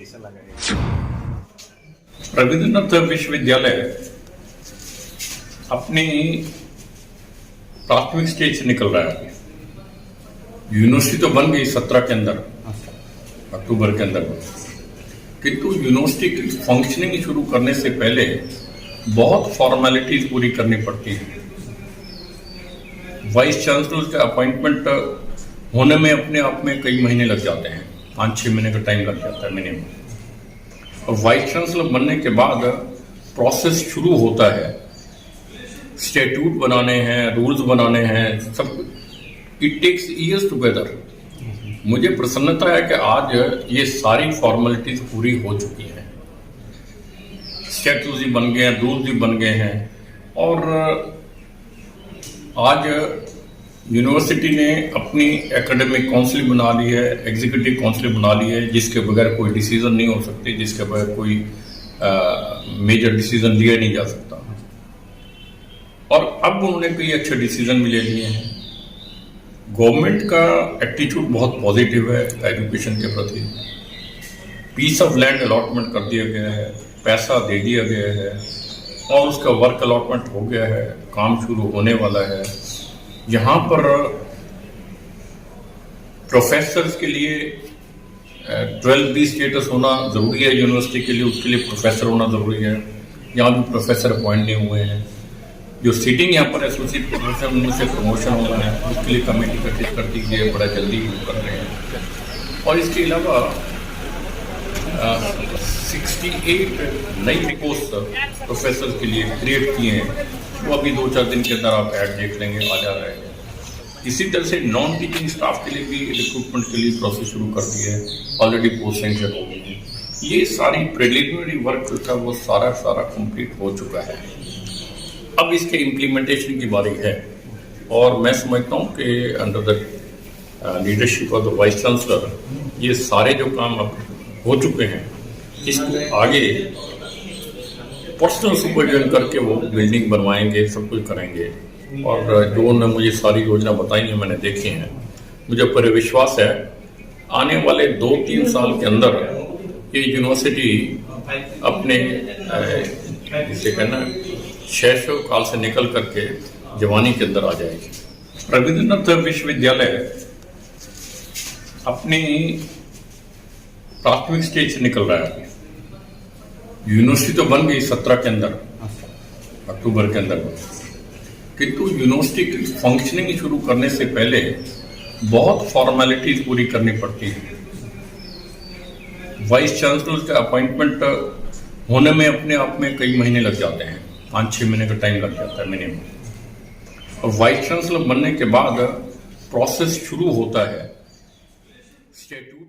कैसा लगा ये? रविंद्रनाथ विश्वविद्यालय अपनी प्राथमिक स्टेज से निकल रहा है। यूनिवर्सिटी तो बन गई 17 के अंदर, अक्टूबर के अंदर, किंतु यूनिवर्सिटी की फंक्शनिंग शुरू करने से पहले बहुत फॉर्मेलिटीज पूरी करनी पड़ती है। वाइस चांसलर का अपॉइंटमेंट होने में अपने आप में कई महीने लग जाते हैं, 5-6 महीने का टाइम लग जाता है मिनिमम। और वाइस चांसलर बनने के बाद प्रोसेस शुरू होता है, स्टैट्यूट बनाने हैं, रूल्स बनाने हैं, सब इट टेक्स ईयर्स टुगेदर। मुझे प्रसन्नता है कि आज ये सारी फॉर्मेलिटीज पूरी हो चुकी हैं, स्टैट्यूट्स भी बन गए हैं, रूल्स भी बन गए हैं, और आज यूनिवर्सिटी ने अपनी एकेडमिक काउंसिल बना ली है, एग्जीक्यूटिव काउंसिल बना ली है, जिसके बगैर कोई डिसीजन नहीं हो सकती, जिसके बगैर कोई मेजर डिसीजन लिया नहीं जा सकता। और अब उन्होंने कई अच्छे डिसीजन भी ले लिए हैं। गवर्नमेंट का एटीट्यूड बहुत पॉजिटिव है एजुकेशन के प्रति। पीस ऑफ लैंड अलॉटमेंट कर दिया गया है, पैसा दे दिया गया है, और उसका वर्क अलॉटमेंट हो गया है, काम शुरू होने वाला है। यहाँ पर प्रोफेसर्स के लिए 12B स्टेटस होना ज़रूरी है यूनिवर्सिटी के लिए, उसके लिए प्रोफेसर होना ज़रूरी है। यहाँ भी प्रोफेसर अपॉइंट नहीं हुए हैं। जो सीटिंग यहाँ पर एसोसिएट प्रोफेसर, उनसे प्रमोशन होना है, उसके लिए कमेटी गठित कर दी गई है, बड़ा जल्दी कर रहे हैं। और इसके अलावा 68 नई पोस्ट प्रोफेसर के लिए क्रिएट किए हैं, वो अभी 2-4 दिन के अंदर आप ऐड देख लेंगे, आ जा रहे हैं। इसी तरह से नॉन टीचिंग स्टाफ के लिए भी रिक्रूटमेंट के लिए प्रोसेस शुरू कर दी है, ऑलरेडी पोस्ट सेंशन हो गई है। ये सारी प्रिलिमिनरी वर्क जो था वो सारा कंप्लीट हो चुका है। अब इसके इम्प्लीमेंटेशन की बारी है, और मैं समझता हूँ कि under the leadership of the vice chancellor ये सारे जो काम अब हो चुके हैं, इसको आगे पर्सनल सुपरविजन करके वो बिल्डिंग बनवाएंगे, सब कुछ करेंगे। और जो उन्होंने मुझे सारी योजना बताई है, मैंने देखी हैं, मुझे पूरे विश्वास है आने वाले 2-3 साल के अंदर ये यूनिवर्सिटी अपने जिसे कहना शैशव काल से निकल करके जवानी के अंदर आ जाएगी। रविंद्रनाथ विश्वविद्यालय अपनी प्राथमिक स्टेज से निकल रहा है। यूनिवर्सिटी तो बन गई 17 के अंदर, अक्टूबर के अंदर, किंतु यूनिवर्सिटी की फंक्शनिंग शुरू करने से पहले बहुत फॉर्मेलिटीज पूरी करनी पड़ती है। वाइस चांसलर का अपॉइंटमेंट होने में अपने आप में कई महीने लग जाते हैं, 5-6 महीने का टाइम लग जाता है मिनिमम। और वाइस चांसलर बनने के बाद प्रोसेस शुरू होता है, स्टैट्यूट